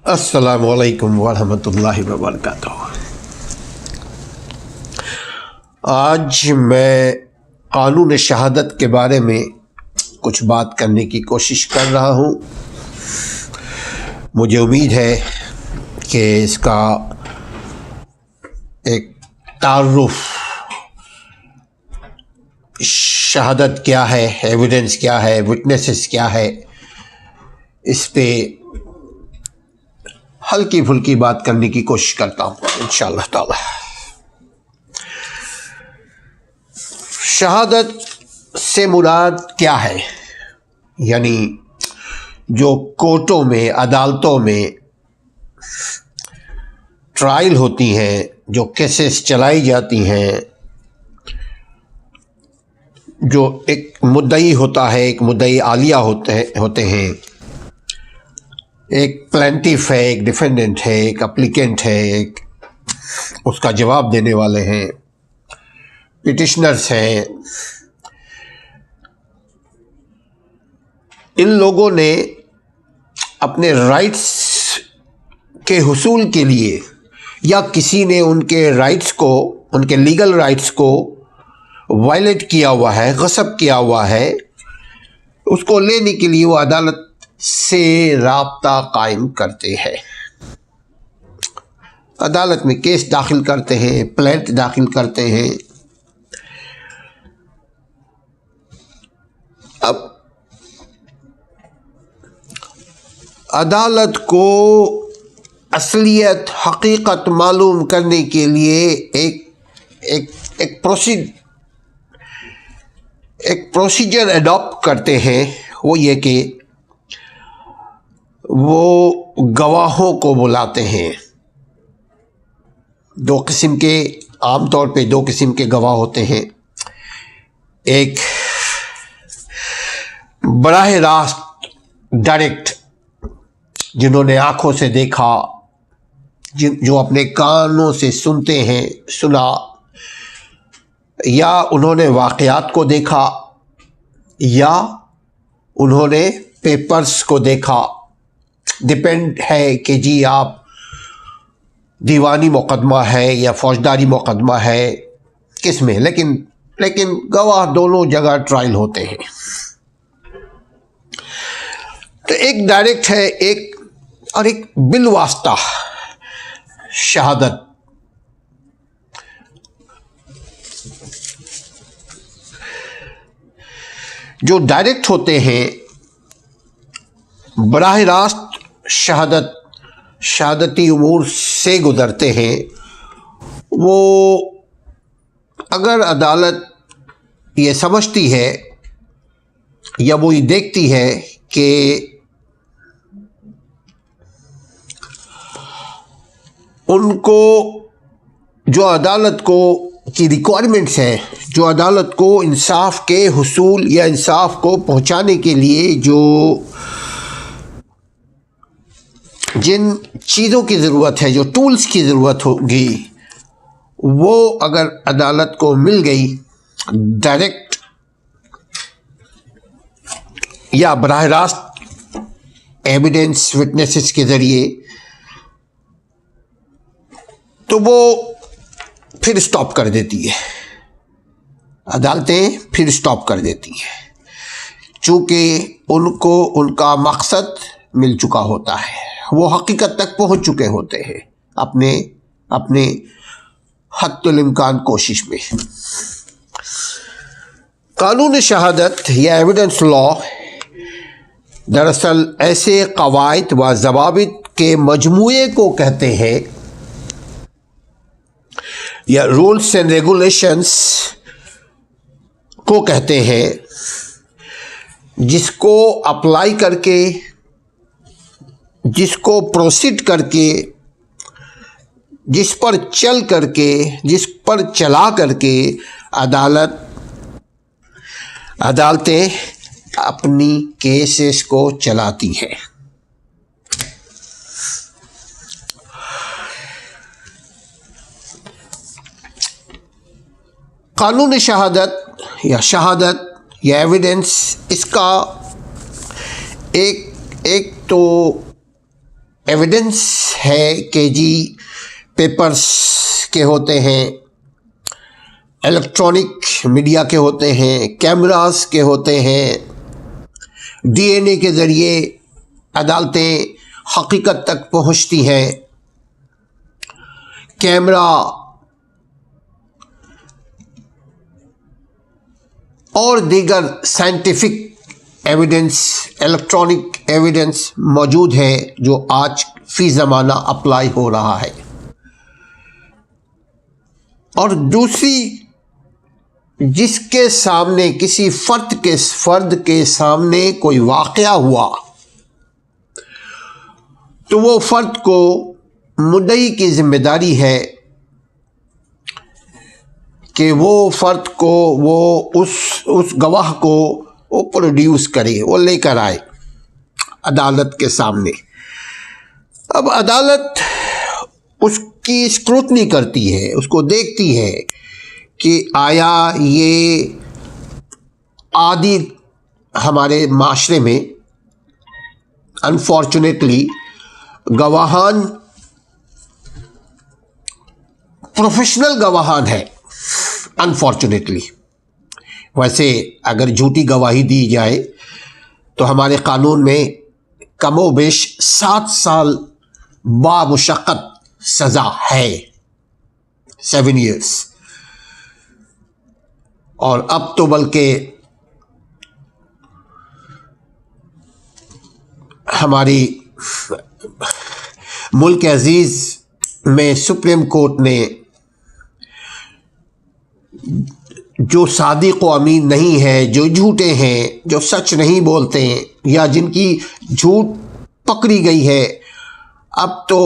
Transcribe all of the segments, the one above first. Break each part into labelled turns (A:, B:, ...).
A: السلام علیکم ورحمۃ اللہ وبرکاتہ۔ آج میں قانون شہادت کے بارے میں کچھ بات کرنے کی کوشش کر رہا ہوں۔ مجھے امید ہے کہ اس کا ایک تعارف، شہادت کیا ہے، ایویڈنس کیا ہے، وٹنسز کیا ہے، اس پہ ہلکی پھلکی بات کرنے کی کوشش کرتا ہوں انشاءاللہ تعالی۔ شہادت سے مراد کیا ہے؟ یعنی جو کورٹوں میں، عدالتوں میں ٹرائل ہوتی ہیں، جو کیسز چلائی جاتی ہیں، جو ایک مدعی ہوتا ہے، ایک مدعی عالیہ ہوتے ہیں، ایک پلینٹیف ہے، ایک ڈیفینڈنٹ ہے، ایک اپلیکینٹ ہے، ایک اس کا جواب دینے والے ہیں، پٹیشنرز ہیں۔ ان لوگوں نے اپنے رائٹس کے حصول کے لیے، یا کسی نے ان کے رائٹس کو، ان کے لیگل رائٹس کو وائلیٹ کیا ہوا ہے، غصب کیا ہوا ہے، اس کو لینے کے لیے وہ عدالت سے رابطہ قائم کرتے ہیں، عدالت میں کیس داخل کرتے ہیں، پلینٹ داخل کرتے ہیں۔ اب عدالت کو اصلیت، حقیقت معلوم کرنے کے لیے ایک پروسیجر اڈاپٹ کرتے ہیں۔ وہ یہ کہ وہ گواہوں کو بلاتے ہیں۔ عام طور پہ دو قسم کے گواہ ہوتے ہیں۔ ایک براہ راست ڈائریکٹ، جنہوں نے آنکھوں سے دیکھا، جو اپنے کانوں سے سنتے ہیں، سنا، یا انہوں نے واقعات کو دیکھا، یا انہوں نے پیپرز کو دیکھا۔ ڈپینڈ ہے کہ جی آپ دیوانی مقدمہ ہے یا فوجداری مقدمہ ہے، کس میں، لیکن گواہ دونوں جگہ ٹرائل ہوتے ہیں۔ تو ایک ڈائریکٹ ہے، ایک بالواسطہ شہادت۔ جو ڈائریکٹ ہوتے ہیں، براہ راست شہادتی امور سے گزرتے ہیں، وہ اگر عدالت یہ سمجھتی ہے یا وہ یہ دیکھتی ہے کہ ان کو جو عدالت کو کی ریکوائرمنٹس ہیں، جو عدالت کو انصاف کے حصول یا انصاف کو پہنچانے کے لیے جن چیزوں کی ضرورت ہے، جو ٹولز کی ضرورت ہوگی، وہ اگر عدالت کو مل گئی ڈائریکٹ یا براہ راست ایویڈنس، وٹنسز کے ذریعے، تو وہ پھر سٹاپ کر دیتی ہے، عدالتیں پھر سٹاپ کر دیتی ہیں، چونکہ ان کو ان کا مقصد مل چکا ہوتا ہے، وہ حقیقت تک پہنچ چکے ہوتے ہیں اپنے حد الامکان کوشش میں۔ قانون شہادت یا ایویڈنس لا دراصل ایسے قواعد و ضوابط کے مجموعے کو کہتے ہیں، یا رولس اینڈ ریگولیشنس کو کہتے ہیں، جس کو اپلائی کر کے، جس کو پروسیڈ کر کے، جس پر چلا کر کے عدالتیں اپنی کیسز کو چلاتی ہیں۔ قانون شہادت یا ایویڈنس، اس کا ایک تو ایویڈنس ہے کہ جی پیپرز کے ہوتے ہیں، الیکٹرانک میڈیا کے ہوتے ہیں، کیمراز کے ہوتے ہیں، ڈی این اے کے ذریعے عدالتیں حقیقت تک پہنچتی ہیں، کیمرہ اور دیگر سائنٹیفک ایویڈنس، الیکٹرانک ایویڈنس موجود ہے جو آج فی زمانہ اپلائی ہو رہا ہے۔ اور دوسری، جس کے سامنے کسی فرد کے سامنے کوئی واقعہ ہوا تو وہ فرد کو مدعی کی ذمہ داری ہے کہ وہ فرد کو اس گواہ کو وہ پروڈیوس کرے، وہ لے کر آئے عدالت کے سامنے۔ اب عدالت اس کی اسکروٹنی کرتی ہے، اس کو دیکھتی ہے کہ آیا یہ عادی ہمارے معاشرے میں انفارچونیٹلی گواہان پروفیشنل گواہان ہیں، انفارچونیٹلی۔ ویسے اگر جھوٹی گواہی دی جائے تو ہمارے قانون میں کم و بیش 7 سال بامشقت سزا ہے، 7 years۔ اور اب تو بلکہ ہماری ملک عزیز میں سپریم کورٹ نے جو صادق و امین نہیں ہے، جو جھوٹے ہیں، جو سچ نہیں بولتے ہیں، یا جن کی جھوٹ پکڑی گئی ہے، اب تو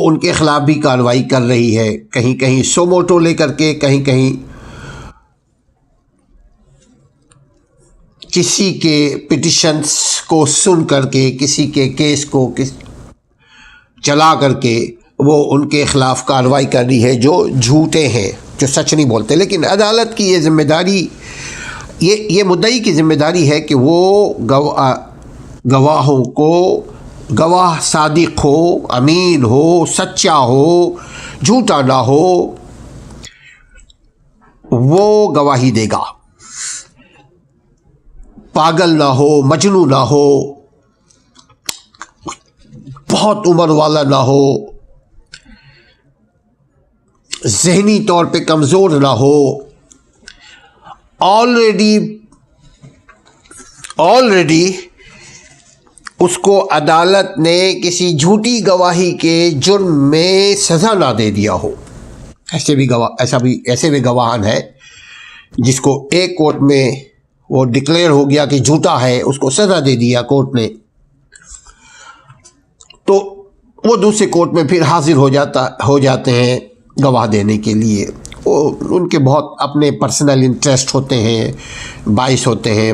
A: ان کے خلاف بھی کارروائی کر رہی ہے، کہیں کہیں سو موٹو لے کر کے، کہیں کہیں کسی کے پٹیشنز کو سن کر کے، کسی کے کیس کو چلا کر کے وہ ان کے خلاف کارروائی کر رہی ہے جو جھوٹے ہیں، جو سچ نہیں بولتے۔ لیکن عدالت کی یہ ذمہ داری، یہ مدعی کی ذمہ داری ہے کہ وہ گواہوں کو، گواہ صادق ہو، امین ہو، سچا ہو، جھوٹا نہ ہو، وہ گواہی دے گا، پاگل نہ ہو، مجنون نہ ہو، بہت عمر والا نہ ہو، ذہنی طور پہ کمزور نہ ہو، آلریڈی اس کو عدالت نے کسی جھوٹی گواہی کے جرم میں سزا نہ دے دیا ہو۔ ایسے بھی گواہان ہے جس کو ایک کورٹ میں وہ ڈکلیئر ہو گیا کہ جھوٹا ہے، اس کو سزا دے دیا کورٹ نے، تو وہ دوسرے کورٹ میں پھر حاضر ہو جاتے ہیں گواہ دینے کے لیے۔ ان کے بہت اپنے پرسنل انٹرسٹ ہوتے ہیں، باعث ہوتے ہیں،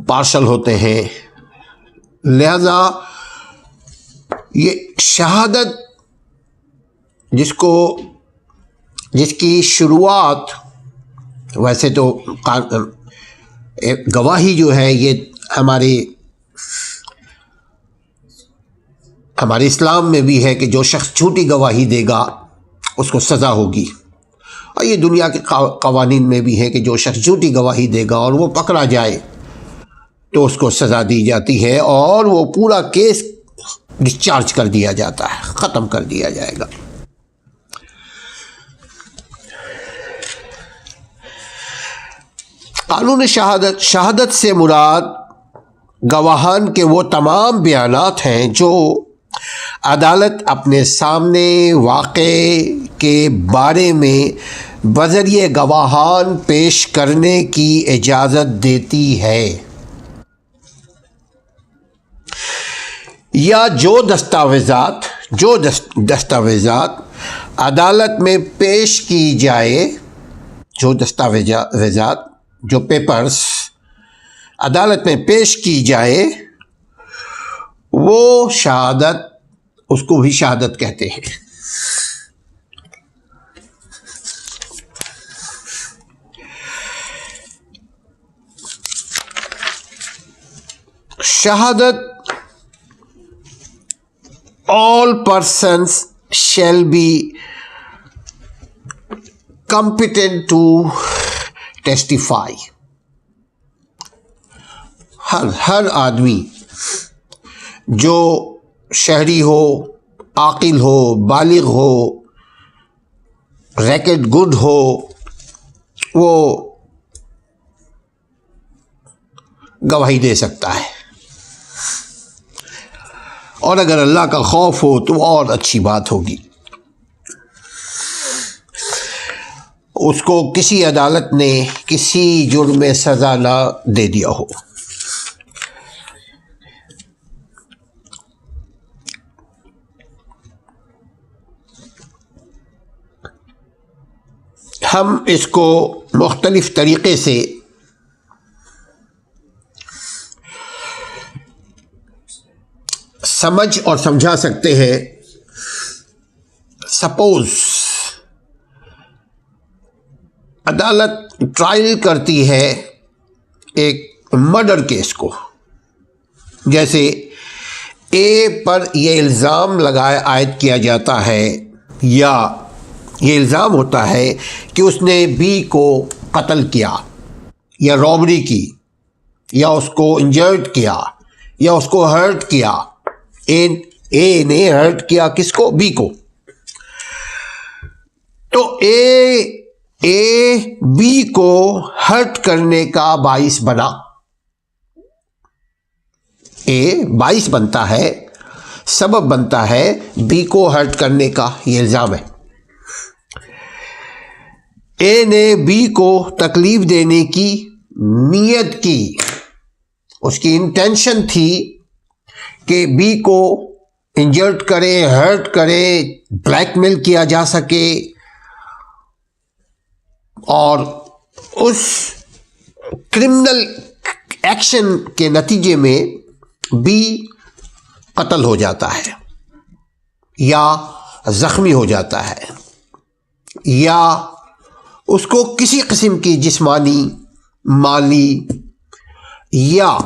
A: پارشل ہوتے ہیں، لہذا یہ شہادت جس کی شروعات، ویسے تو گواہی جو ہے یہ ہمارے اسلام میں بھی ہے کہ جو شخص جھوٹی گواہی دے گا اس کو سزا ہوگی، اور یہ دنیا کے قوانین میں بھی ہے کہ جو شخص جھوٹی گواہی دے گا اور وہ پکڑا جائے تو اس کو سزا دی جاتی ہے، اور وہ پورا کیس ڈسچارج کر دیا جاتا ہے، ختم کر دیا جائے گا۔ قانون شہادت سے مراد گواہان کے وہ تمام بیانات ہیں جو عدالت اپنے سامنے واقعے کے بارے میں بذریعہ گواہان پیش کرنے کی اجازت دیتی ہے، یا جو دستاویزات عدالت میں پیش کی جائے، جو پیپرز عدالت میں پیش کی جائے، وہ شہادت، اس کو بھی شہادت کہتے ہیں۔ all persons shall be competent to testify. ہر آدمی جو شہری ہو، عاقل ہو، بالغ ہو، ریکٹ گڈ ہو، وہ گواہی دے سکتا ہے، اور اگر اللہ کا خوف ہو تو اور اچھی بات ہوگی۔ اس کو کسی عدالت نے کسی جرم میں سزا نہ دے دیا ہو۔ ہم اس کو مختلف طریقے سے سمجھ اور سمجھا سکتے ہیں۔ سپوز عدالت ٹرائل کرتی ہے ایک مرڈر کیس کو، جیسے اے پر یہ الزام عائد کیا جاتا ہے، یا یہ الزام ہوتا ہے کہ اس نے بی کو قتل کیا، یا رابری کی، یا اس کو انجرڈ کیا، یا اس کو ہرٹ کیا۔ اے نے ہرٹ کیا کس کو؟ بی کو۔ تو اے بی کو ہرٹ کرنے کا باعث بنا، اے باعث بنتا ہے، سبب بنتا ہے بی کو ہرٹ کرنے کا، یہ الزام ہے۔ اے نے بی کو تکلیف دینے کی نیت کی، اس کی انٹینشن تھی کہ بی کو انجرڈ کرے، ہرٹ کرے، بلیک میل کیا جا سکے، اور اس کرمنل ایکشن کے نتیجے میں بی قتل ہو جاتا ہے، یا زخمی ہو جاتا ہے، یا اس کو کسی قسم کی جسمانی، مالی یا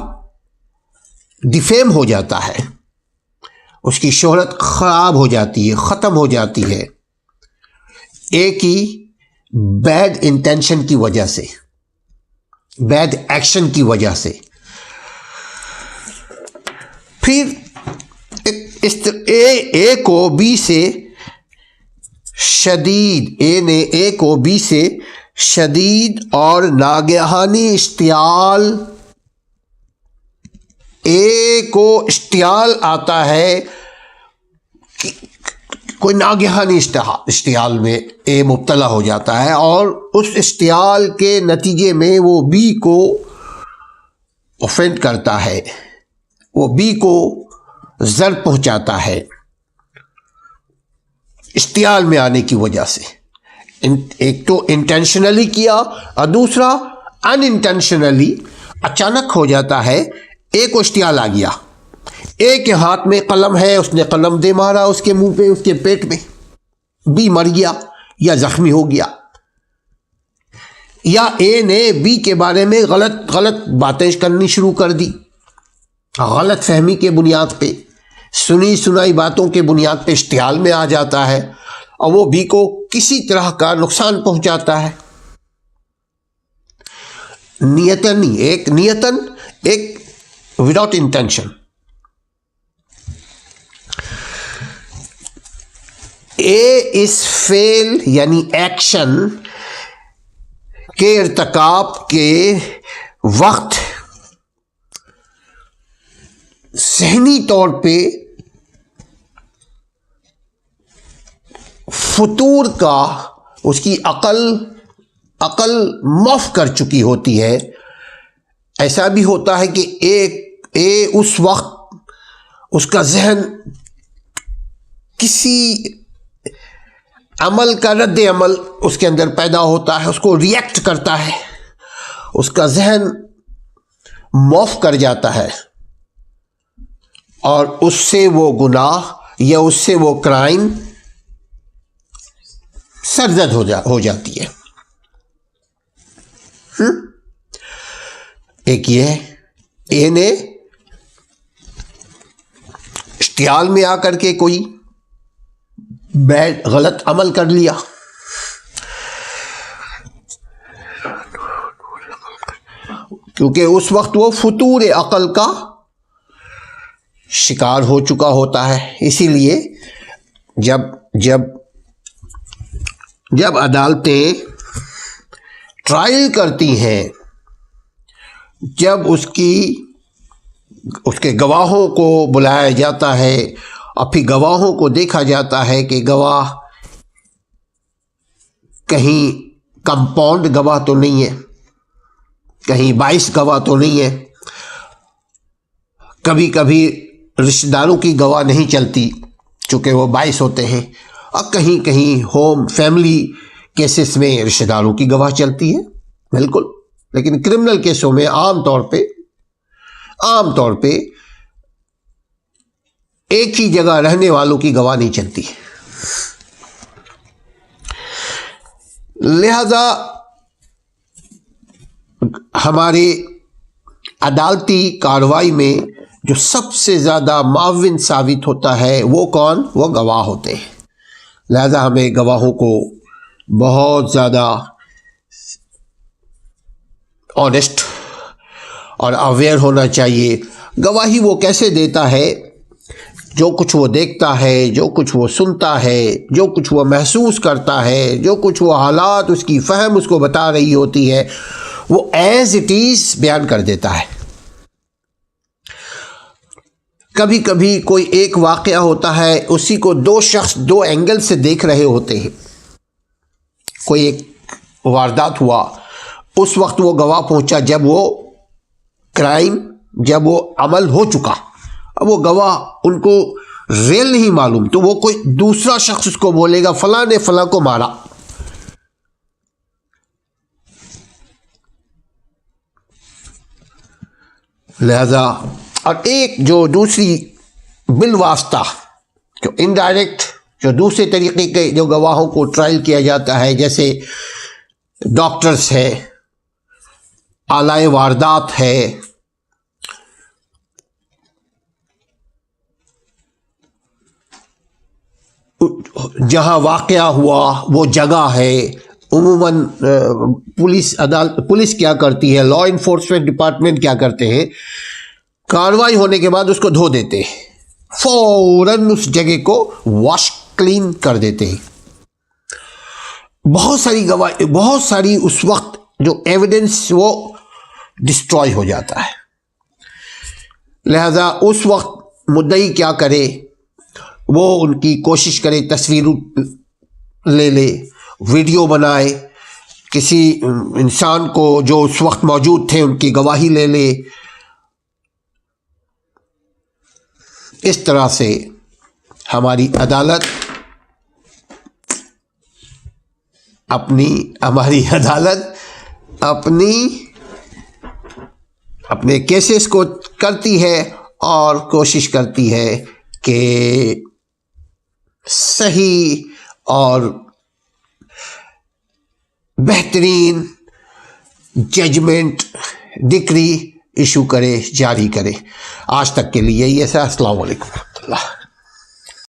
A: ڈیفیم ہو جاتا ہے، اس کی شہرت خراب ہو جاتی ہے، ختم ہو جاتی ہے، اے کی بیڈ انٹینشن کی وجہ سے، بیڈ ایکشن کی وجہ سے۔ پھر اے کو بی سے شدید، اے نے اے کو بی سے شدید اور ناگہانی اشتعال، اے کو اشتعال آتا ہے، کوئی ناگہانی اشتعال میں اے مبتلا ہو جاتا ہے، اور اس اشتعال کے نتیجے میں وہ بی کو اوفینڈ کرتا ہے، وہ بی کو ضرر پہنچاتا ہے اشتعال میں آنے کی وجہ سے۔ ایک تو انٹینشنلی کیا، اور دوسرا ان انٹینشنلی اچانک ہو جاتا ہے، اے کو اشتعال آ گیا، اے کے ہاتھ میں قلم ہے، اس نے قلم دے مارا اس کے منہ پہ، اس کے پیٹ میں، بی مر گیا یا زخمی ہو گیا، یا اے نے بی کے بارے میں غلط باتیں کرنی شروع کر دی، غلط فہمی کے بنیاد پہ، سنی سنائی باتوں کے بنیاد پہ اشتعال میں آ جاتا ہے، اور وہ بی کو کسی طرح کا نقصان پہنچاتا ہے، نیتن ایک وداؤٹ انٹینشن۔ اے اس فعل یعنی ایکشن کے ارتکاب کے وقت ذہنی طور پہ فطور کا، اس کی عقل معاف کر چکی ہوتی ہے۔ ایسا بھی ہوتا ہے کہ اے اس وقت اس کا ذہن کسی عمل کا رد عمل اس کے اندر پیدا ہوتا ہے، اس کو ریئیکٹ کرتا ہے، اس کا ذہن معاف کر جاتا ہے، اور اس سے وہ گناہ یا اس سے وہ کرائم سرزد ہو جاتی ہے۔ ایک یہ اے نے اشتعال میں آ کر کے کوئی غلط عمل کر لیا، کیونکہ اس وقت وہ فطور عقل کا شکار ہو چکا ہوتا ہے۔ اسی لیے جب عدالتیں ٹرائل کرتی ہیں، جب اس کے گواہوں کو بلایا جاتا ہے اور پھر گواہوں کو دیکھا جاتا ہے کہ گواہ کہیں کمپاؤنڈ گواہ تو نہیں ہے، کہیں 22 گواہ تو نہیں ہے، کبھی کبھی رشتہ داروں کی گواہ نہیں چلتی چونکہ وہ 22 ہوتے ہیں، اور کہیں کہیں ہوم فیملی کیسز میں رشتہ داروں کی گواہ چلتی ہے، بالکل۔ لیکن کرمنل کیسوں میں عام طور پہ ایک ہی جگہ رہنے والوں کی گواہ نہیں چلتی ہے۔ لہذا ہمارے عدالتی کارروائی میں جو سب سے زیادہ معاون ثابت ہوتا ہے وہ کون؟ وہ گواہ ہوتے ہیں۔ لہذا ہمیں گواہوں کو بہت زیادہ آنیسٹ اور اویئر ہونا چاہیے۔ گواہی وہ کیسے دیتا ہے؟ جو کچھ وہ دیکھتا ہے، جو کچھ وہ سنتا ہے، جو کچھ وہ محسوس کرتا ہے، جو کچھ وہ حالات اس کی فہم اس کو بتا رہی ہوتی ہے، وہ ایز اٹ از بیان کر دیتا ہے۔ کبھی کبھی کوئی ایک واقعہ ہوتا ہے، اسی کو دو شخص دو اینگل سے دیکھ رہے ہوتے ہیں۔ کوئی ایک واردات ہوا، اس وقت وہ گواہ پہنچا جب وہ عمل ہو چکا۔ اب وہ گواہ ان کو ریل نہیں معلوم، تو وہ کوئی دوسرا شخص اس کو بولے گا فلاں نے فلاں کو مارا۔ لہذا اور ایک جو دوسری بالواسطہ جو انڈائریکٹ جو دوسرے طریقے کے جو گواہوں کو ٹرائل کیا جاتا ہے، جیسے ڈاکٹرز ہے، آلائے واردات ہے، جہاں واقعہ ہوا وہ جگہ ہے۔ عموماً پولیس کیا کرتی ہے، لا انفورسمنٹ ڈپارٹمنٹ کیا کرتے ہیں، کارروائی ہونے کے بعد اس کو دھو دیتے ہیں، فوراً اس جگہ کو واش کلین کر دیتے ہیں۔ بہت ساری اس وقت جو ایویڈنس وہ ڈسٹروائے ہو جاتا ہے۔ لہذا اس وقت مدعی کیا کرے؟ وہ ان کی کوشش کرے تصویر لے لے، ویڈیو بنائے، کسی انسان کو جو اس وقت موجود تھے ان کی گواہی لے لے۔ اس طرح سے ہماری عدالت اپنے کیسز کو کرتی ہے اور کوشش کرتی ہے کہ صحیح اور بہترین ججمنٹ ڈکری ایشو کرے، جاری کرے۔ آج تک کے لیے یہ ہے۔ السلام علیکم ورحمۃ اللہ۔